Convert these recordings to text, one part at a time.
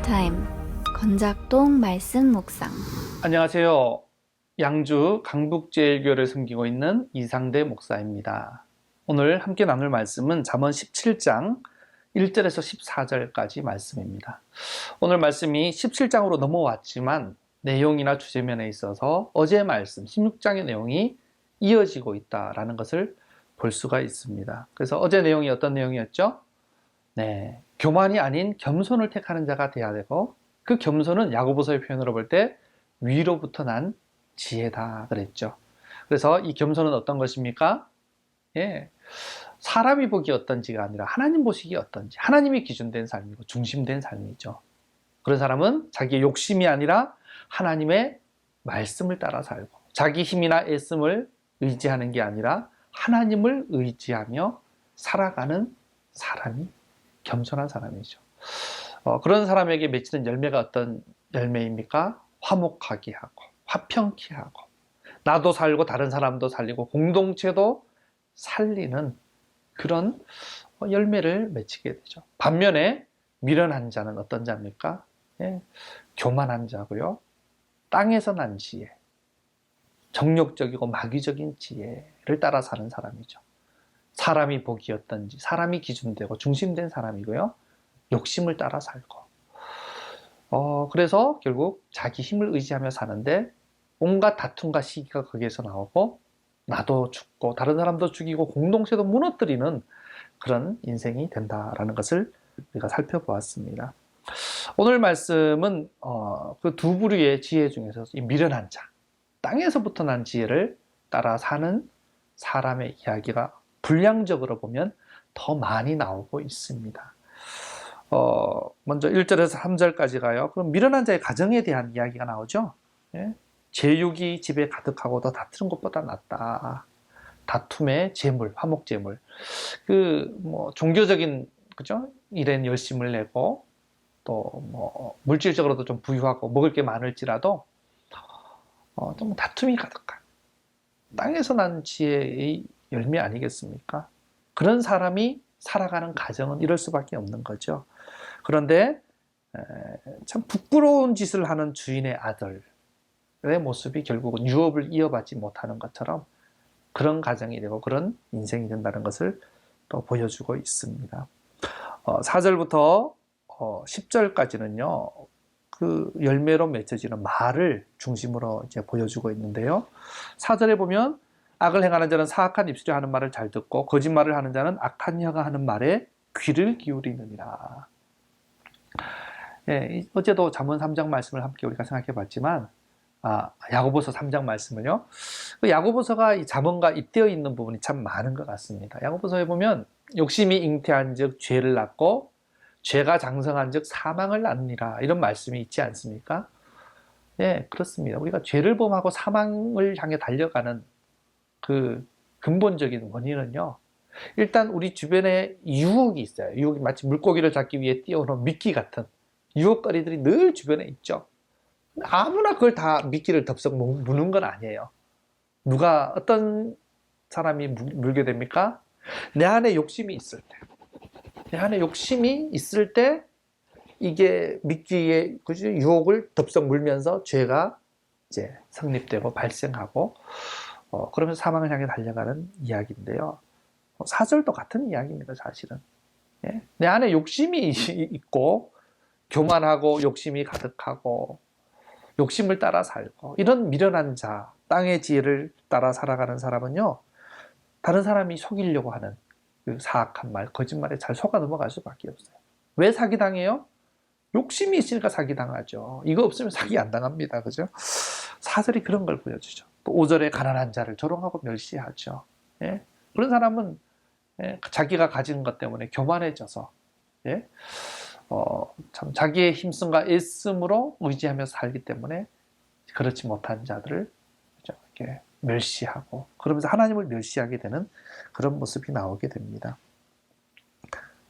타임 건작동 말씀 묵상. 안녕하세요. 양주 강북제일교회를 섬기고 있는 이상대 목사입니다. 오늘 함께 나눌 말씀은 잠언 17장 1절에서 14절까지 말씀입니다. 오늘 말씀이 17장으로 넘어왔지만 내용이나 주제면에 있어서 어제 말씀 16장의 내용이 이어지고 있다라는 것을 볼 수가 있습니다. 그래서 어제 내용이 어떤 내용이었죠? 교만이 아닌 겸손을 택하는 자가 돼야 되고, 그 겸손은 야고보서의 표현으로 볼 때 위로부터 난 지혜다 그랬죠. 그래서 이 겸손은 어떤 것입니까? 사람이 보기 어떤지가 아니라 하나님 보시기 어떤지, 하나님이 기준된 삶이고 중심된 삶이죠. 그런 사람은 자기의 욕심이 아니라 하나님의 말씀을 따라 살고, 자기 힘이나 애씀을 의지하는 게 아니라 하나님을 의지하며 살아가는 사람이 겸손한 사람이죠. 그런 사람에게 맺히는 열매가 어떤 열매입니까? 화목하게 하고 화평케 하고 나도 살고 다른 사람도 살리고 공동체도 살리는 그런 열매를 맺히게 되죠. 반면에 미련한 자는 어떤 자입니까? 교만한 자고요. 땅에서 난 지혜, 정욕적이고 마귀적인 지혜를 따라 사는 사람이죠. 사람이 복이 어떤지, 사람이 기준되고 중심된 사람이고요. 욕심을 따라 살고. 그래서 결국 자기 힘을 의지하며 사는데 온갖 다툼과 시기가 거기에서 나오고, 나도 죽고 다른 사람도 죽이고 공동체도 무너뜨리는 그런 인생이 된다라는 것을 우리가 살펴보았습니다. 오늘 말씀은 그 두 부류의 지혜 중에서 이 미련한 자, 땅에서부터 난 지혜를 따라 사는 사람의 이야기가 분량적으로 보면 더 많이 나오고 있습니다. 먼저 1절에서 3절까지 가요. 그럼 미련한 자의 가정에 대한 이야기가 나오죠. 제육이 집에 가득하고도 다투는 것보다 낫다. 다툼의 재물, 화목 재물. 종교적인 그죠? 일엔 열심을 내고 또 물질적으로도 좀 부유하고 먹을 게 많을지라도 좀 다툼이 가득한 땅에서 난 지혜의 열매 아니겠습니까? 그런 사람이 살아가는 가정은 이럴 수밖에 없는 거죠. 그런데 참 부끄러운 짓을 하는 주인의 아들의 모습이 결국은 유업을 이어받지 못하는 것처럼 그런 가정이 되고 그런 인생이 된다는 것을 또 보여주고 있습니다. 4절부터 10절까지는요, 그 열매로 맺혀지는 말을 중심으로 이제 보여주고 있는데요. 4절에 보면 악을 행하는 자는 사악한 입술이 하는 말을 잘 듣고 거짓말을 하는 자는 악한 혀가 하는 말에 귀를 기울이느니라. 어제도 잠언 3장 말씀을 함께 우리가 생각해 봤지만, 야고보서 3장 말씀은요, 그 야고보서가 이 잠언과 잇대어 있는 부분이 참 많은 것 같습니다. 야고보서에 보면 욕심이 잉태한 즉 죄를 낳고 죄가 장성한 즉 사망을 낳느니라, 이런 말씀이 있지 않습니까? 그렇습니다. 우리가 죄를 범하고 사망을 향해 달려가는 그 근본적인 원인은요, 일단 우리 주변에 유혹이 있어요. 유혹이 마치 물고기를 잡기 위해 뛰어오는 미끼 같은 유혹거리들이 늘 주변에 있죠. 아무나 그걸 다 미끼를 덥석 무는 건 아니에요. 누가 어떤 사람이 물게 됩니까? 내 안에 욕심이 있을 때, 내 안에 욕심이 있을 때 이게 미끼의 유혹을 덥석 물면서 죄가 이제 성립되고 발생하고, 그러면서 사망을 향해 달려가는 이야기인데요. 4절도 같은 이야기입니다, 사실은. 내 안에 욕심이 있고 교만하고 욕심이 가득하고 욕심을 따라 살고 이런 미련한 자, 땅의 지혜를 따라 살아가는 사람은요, 다른 사람이 속이려고 하는 그 사악한 말, 거짓말에 잘 속아 넘어갈 수밖에 없어요. 왜 사기당해요? 욕심이 있으니까 사기당하죠. 이거 없으면 사기 안 당합니다. 그죠? 4절이 그런 걸 보여주죠. 또 5절에 가난한 자를 조롱하고 멸시하죠. 그런 사람은 자기가 가진 것 때문에 교만해져서 참 자기의 힘씀과 애씀으로 의지하며 살기 때문에 그렇지 못한 자들을 이렇게 멸시하고, 그러면서 하나님을 멸시하게 되는 그런 모습이 나오게 됩니다.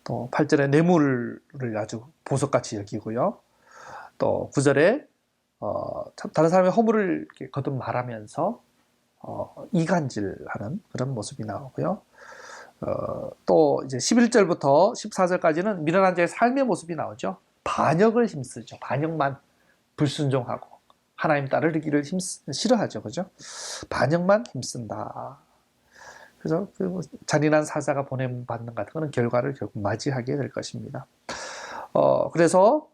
또 8절에 뇌물을 아주 보석같이 여기고요. 또 9절에 참 다른 사람의 허물을 이렇게 거듭 말하면서 이간질하는 그런 모습이 나오고요. 또 이제 11절부터 14절까지는 미련한 자의 삶의 모습이 나오죠. 반역을 힘쓰죠. 반역만 불순종하고 하나님 따르기를 싫어하죠. 그죠? 반역만 힘쓴다. 그래서 그 잔인한 사자가 보냄받는 같은 그런 결과를 결국 맞이하게 될 것입니다. 그래서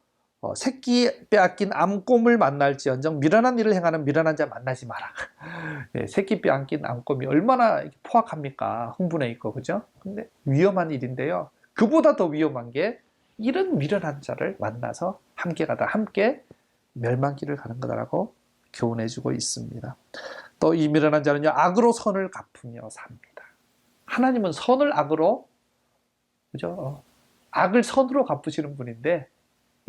새끼 빼앗긴 암곰을 만날지언정 미련한 일을 행하는 미련한 자 만나지 마라. 네, 새끼 빼앗긴 암곰이 얼마나 포악합니까? 흥분해 있고, 그죠? 근데 위험한 일인데요. 그보다 더 위험한 게 이런 미련한 자를 만나서 함께 가다 함께 멸망길을 가는 거다라고 교훈해주고 있습니다. 또 이 미련한 자는요, 악으로 선을 갚으며 삽니다. 하나님은 선을 악으로, 그죠? 악을 선으로 갚으시는 분인데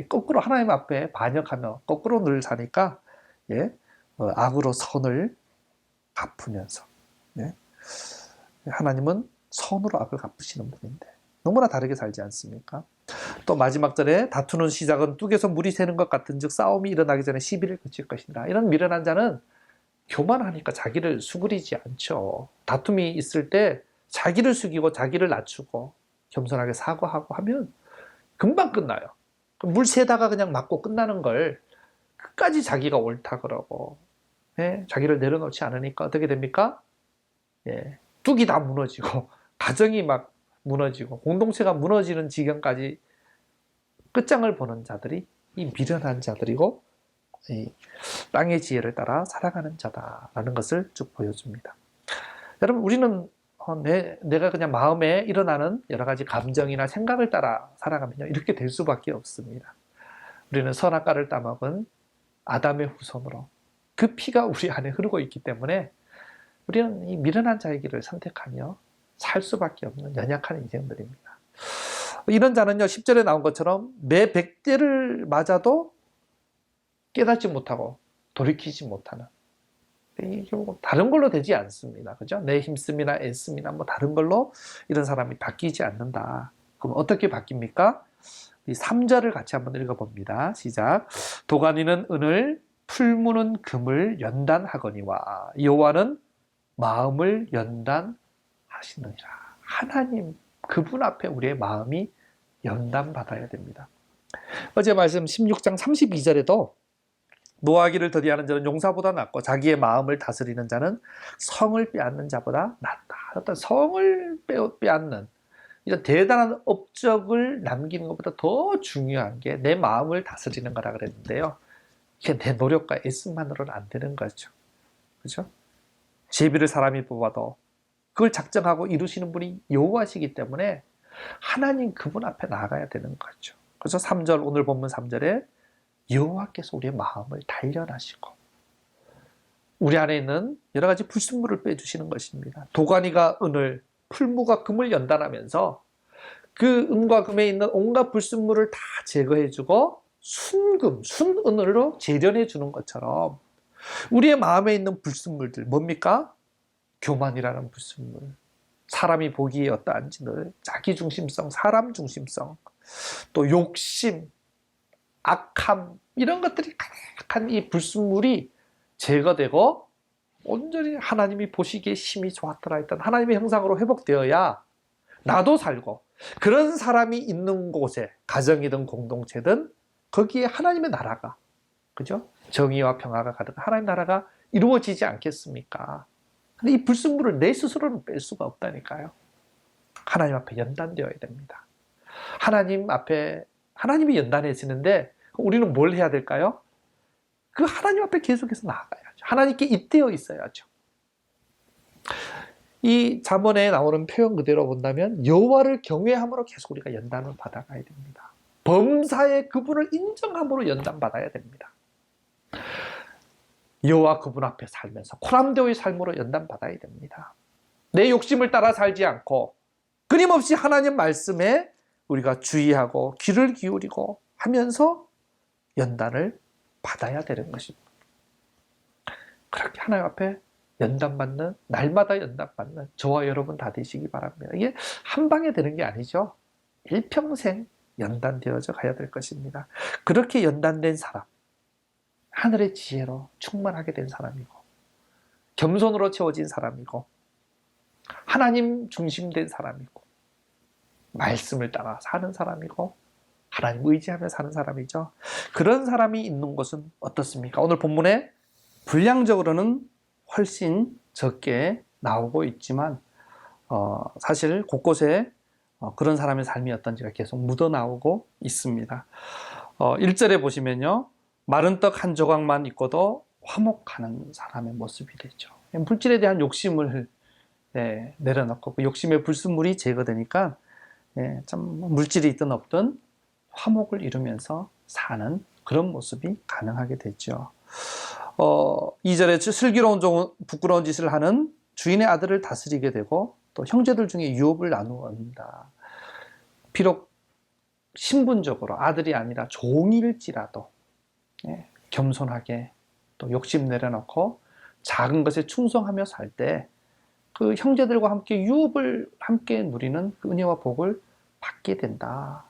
거꾸로 하나님 앞에 반역하며 거꾸로 늘 사니까 악으로 선을 갚으면서 하나님은 선으로 악을 갚으시는 분인데 너무나 다르게 살지 않습니까? 또 마지막 절에 다투는 시작은 뚝에서 물이 새는 것 같은즉 싸움이 일어나기 전에 시비를 그칠 것이다. 이런 미련한 자는 교만하니까 자기를 수그리지 않죠. 다툼이 있을 때 자기를 숙이고 자기를 낮추고 겸손하게 사과하고 하면 금방 끝나요. 물 새다가 그냥 맞고 끝나는 걸 끝까지 자기가 옳다 그러고 자기를 내려놓지 않으니까 어떻게 됩니까? 뚝이 다 무너지고 가정이 막 무너지고 공동체가 무너지는 지경까지 끝장을 보는 자들이 이 미련한 자들이고 이 땅의 지혜를 따라 살아가는 자다라는 것을 쭉 보여줍니다. 여러분, 우리는 내가 그냥 마음에 일어나는 여러 가지 감정이나 생각을 따라 살아가면요, 이렇게 될 수밖에 없습니다. 우리는 선악과를 따먹은 아담의 후손으로 그 피가 우리 안에 흐르고 있기 때문에 우리는 이 미련한 자의 길을 선택하며 살 수밖에 없는 연약한 인생들입니다. 이런 자는요, 10절에 나온 것처럼 매 100대를 맞아도 깨닫지 못하고 돌이키지 못하는, 이게 뭐 다른 걸로 되지 않습니다. 그죠? 내 힘씀이나 애씀이나 뭐 다른 걸로 이런 사람이 바뀌지 않는다. 그럼 어떻게 바뀝니까? 이 3절을 같이 한번 읽어봅니다. 시작. 도가니는 은을, 풀무는 금을 연단하거니와 여호와는 마음을 연단하시느니라. 하나님, 그분 앞에 우리의 마음이 연단받아야 됩니다. 어제 말씀 16장 32절에도 노하기를 더디하는 자는 용사보다 낫고 자기의 마음을 다스리는 자는 성을 빼앗는 자보다 낫다. 어떤 성을 빼앗는 이런 대단한 업적을 남기는 것보다 더 중요한 게 내 마음을 다스리는 거라 그랬는데요. 이게 내 노력과 애씀만으로는 안 되는 거죠. 그죠? 제비를 사람이 뽑아도 그걸 작정하고 이루시는 분이 여호와시기 때문에 하나님 그분 앞에 나아가야 되는 거죠. 그래서 3절, 오늘 본문 3절에 여호와께서 우리의 마음을 단련하시고 우리 안에 있는 여러 가지 불순물을 빼주시는 것입니다. 도가니가 은을, 풀무가 금을 연단하면서 그 은과 금에 있는 온갖 불순물을 다 제거해주고 순금, 순은으로 재련해 주는 것처럼 우리의 마음에 있는 불순물들 뭡니까? 교만이라는 불순물, 사람이 보기에 어떠한지 늘 자기중심성, 사람중심성, 또 욕심, 악함, 이런 것들이 가득한 이 불순물이 제거되고 온전히 하나님이 보시기에 심히 좋았더라 했던 하나님의 형상으로 회복되어야 나도 살고 그런 사람이 있는 곳에 가정이든 공동체든 거기에 하나님의 나라가, 그죠? 정의와 평화가 가득한 하나님의 나라가 이루어지지 않겠습니까? 근데 이 불순물을 내 스스로는 뺄 수가 없다니까요. 하나님 앞에 연단되어야 됩니다. 하나님 앞에 하나님이 연단해지는데 우리는 뭘 해야 될까요? 그 하나님 앞에 계속해서 나아가야죠. 하나님께 입되어 있어야죠. 이 잠언에 나오는 표현 그대로 본다면 여호와를 경외함으로 계속 우리가 연단을 받아가야 됩니다. 범사에 그분을 인정함으로 연단받아야 됩니다. 여호와 그분 앞에 살면서 코람데오의 삶으로 연단받아야 됩니다. 내 욕심을 따라 살지 않고 끊임없이 하나님 말씀에 우리가 주의하고 귀를 기울이고 하면서 연단을 받아야 되는 것입니다. 그렇게 하나님 앞에 연단받는, 날마다 연단받는 저와 여러분 다 되시기 바랍니다. 이게 한 방에 되는 게 아니죠. 일평생 연단되어져 가야 될 것입니다. 그렇게 연단된 사람, 하늘의 지혜로 충만하게 된 사람이고 겸손으로 채워진 사람이고 하나님 중심된 사람이고 말씀을 따라 사는 사람이고 하나님 의지하며 사는 사람이죠. 그런 사람이 있는 곳은 어떻습니까? 오늘 본문에 분량적으로는 훨씬 적게 나오고 있지만 사실 곳곳에 그런 사람의 삶이 어떤지가 계속 묻어나오고 있습니다. 1절에 보시면요. 마른 떡 한 조각만 있고도 화목하는 사람의 모습이 되죠. 물질에 대한 욕심을 내려놓고 그 욕심의 불순물이 제거되니까 참 물질이 있든 없든 화목을 이루면서 사는 그런 모습이 가능하게 되죠. 2절에 슬기로운 종은 부끄러운 짓을 하는 주인의 아들을 다스리게 되고 또 형제들 중에 유업을 나누었다. 비록 신분적으로 아들이 아니라 종일지라도 겸손하게 또 욕심 내려놓고 작은 것에 충성하며 살 때 그 형제들과 함께 유업을 함께 누리는 그 은혜와 복을 받게 된다.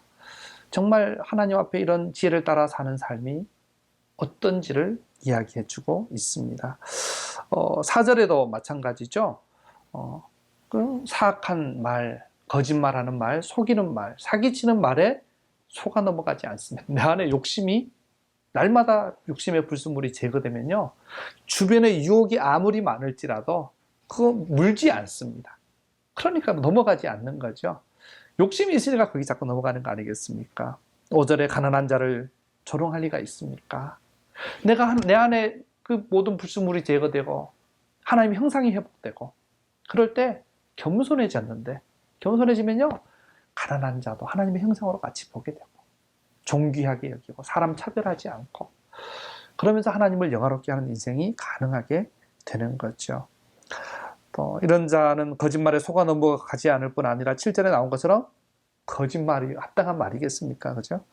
정말 하나님 앞에 이런 지혜를 따라 사는 삶이 어떤지를 이야기해주고 있습니다. 4절에도 마찬가지죠. 그 사악한 말, 거짓말하는 말, 속이는 말, 사기치는 말에 속아 넘어가지 않습니다. 내 안에 욕심이 날마다 욕심의 불순물이 제거되면요, 주변에 유혹이 아무리 많을지라도 그거 물지 않습니다. 그러니까 넘어가지 않는 거죠. 욕심이 있으니까 거기 자꾸 넘어가는 거 아니겠습니까? 5절에 가난한 자를 조롱할 리가 있습니까? 내 안에 그 모든 불순물이 제거되고 하나님의 형상이 회복되고 그럴 때 겸손해졌는데, 겸손해지면요 가난한 자도 하나님의 형상으로 같이 보게 되고 존귀하게 여기고 사람 차별하지 않고 그러면서 하나님을 영화롭게 하는 인생이 가능하게 되는 거죠. 또 이런 자는 거짓말에 속아 넘어가지 않을 뿐 아니라 7절에 나온 것처럼 거짓말이 합당한 말이겠습니까? 그죠?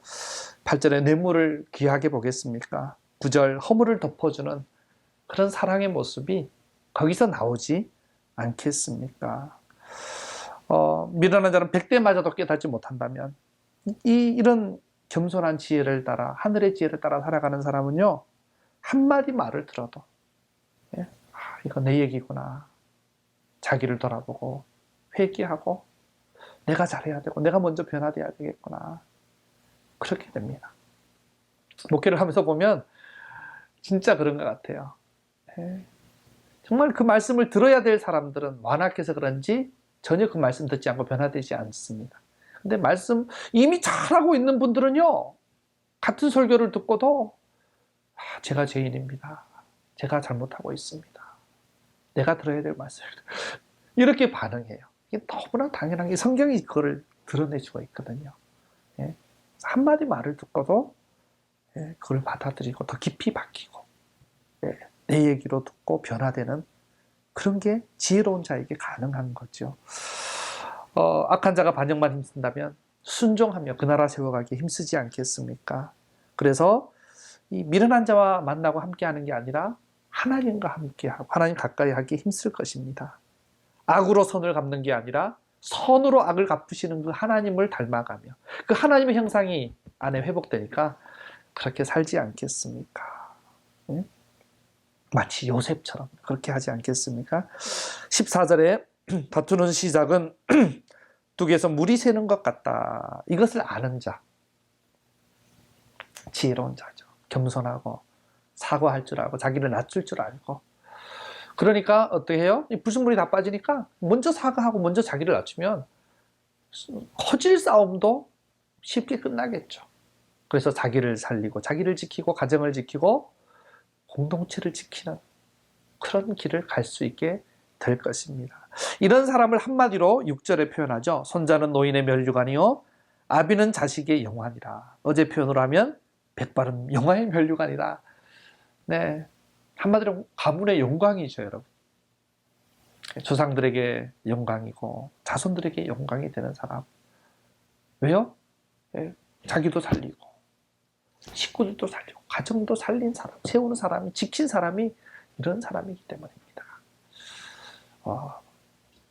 8절에 뇌물을 귀하게 보겠습니까? 9절 허물을 덮어주는 그런 사랑의 모습이 거기서 나오지 않겠습니까? 미련한 자는 100대 맞아도 깨닫지 못한다면 이런 겸손한 지혜를 따라 하늘의 지혜를 따라 살아가는 사람은요, 한마디 말을 들어도 이거 내 얘기구나, 자기를 돌아보고 회개하고 내가 잘해야 되고 내가 먼저 변화돼야 되겠구나, 그렇게 됩니다. 목회를 하면서 보면 진짜 그런 것 같아요. 정말 그 말씀을 들어야 될 사람들은 완악해서 그런지 전혀 그 말씀 듣지 않고 변화되지 않습니다. 근데 말씀 이미 잘하고 있는 분들은요, 같은 설교를 듣고도 제가 죄인입니다, 제가 잘못하고 있습니다, 내가 들어야 될 말씀, 이렇게 반응해요. 이게 너무나 당연한 게 성경이 그걸 드러내주고 있거든요. 한마디 말을 듣고도 그걸 받아들이고 더 깊이 박히고 내 얘기로 듣고 변화되는 그런 게 지혜로운 자에게 가능한 거죠. 악한 자가 반역만 힘쓴다면 순종하며 그 나라 세워가기에 힘쓰지 않겠습니까? 그래서 이 미련한 자와 만나고 함께하는 게 아니라 하나님과 함께하고 하나님 가까이 하기에 힘쓸 것입니다. 악으로 선을 갚는 게 아니라 선으로 악을 갚으시는 그 하나님을 닮아가며 그 하나님의 형상이 안에 회복되니까 그렇게 살지 않겠습니까? 마치 요셉처럼 그렇게 하지 않겠습니까? 14절에 다투는 시작은 둑에서 물이 새는 것 같다. 이것을 아는 자, 지혜로운 자죠. 겸손하고 사과할 줄 알고 자기를 낮출 줄 알고. 그러니까 어떻게 해요? 이 불순물이 다 빠지니까 먼저 사과하고 먼저 자기를 낮추면 허질 싸움도 쉽게 끝나겠죠. 그래서 자기를 살리고 자기를 지키고 가정을 지키고 공동체를 지키는 그런 길을 갈 수 있게 될 것입니다. 이런 사람을 한마디로 6절에 표현하죠. 손자는 노인의 멸류관이요 아비는 자식의 영화니라. 어제 표현으로 하면 백발은 영화의 멸류관이라. 네, 한마디로 가문의 영광이죠, 여러분. 조상들에게 영광이고 자손들에게 영광이 되는 사람. 왜요? 자기도 살리고 식구들도 살리고 가정도 살린 사람, 세우는 사람이, 지킨 사람이 이런 사람이기 때문입니다.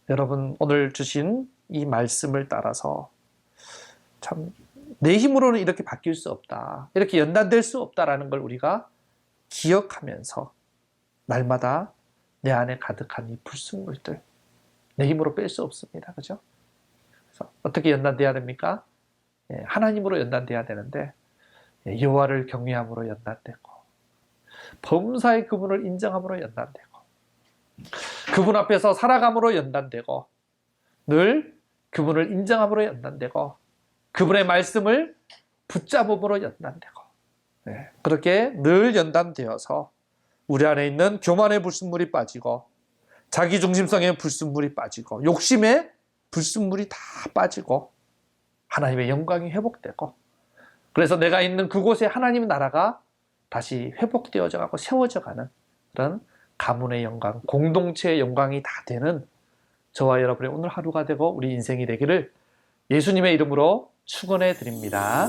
여러분 오늘 주신 이 말씀을 따라서 참 내 힘으로는 이렇게 바뀔 수 없다, 이렇게 연단될 수 없다라는 걸 우리가 기억하면서 날마다 내 안에 가득한 이 불순물들 내 힘으로 뺄 수 없습니다. 그죠? 그래서 어떻게 연단돼야 됩니까? 하나님으로 연단돼야 되는데 여호와를 경외함으로 연단되고 범사의 그분을 인정함으로 연단되고 그분 앞에서 살아감으로 연단되고 늘 그분을 인정함으로 연단되고 그분의 말씀을 붙잡음으로 연단되고 그렇게 늘 연단되어서 우리 안에 있는 교만의 불순물이 빠지고 자기중심성의 불순물이 빠지고 욕심의 불순물이 다 빠지고 하나님의 영광이 회복되고 그래서 내가 있는 그곳에 하나님의 나라가 다시 회복되어져 가고 세워져 가는 그런 가문의 영광, 공동체의 영광이 다 되는 저와 여러분의 오늘 하루가 되고 우리 인생이 되기를 예수님의 이름으로 축원해 드립니다.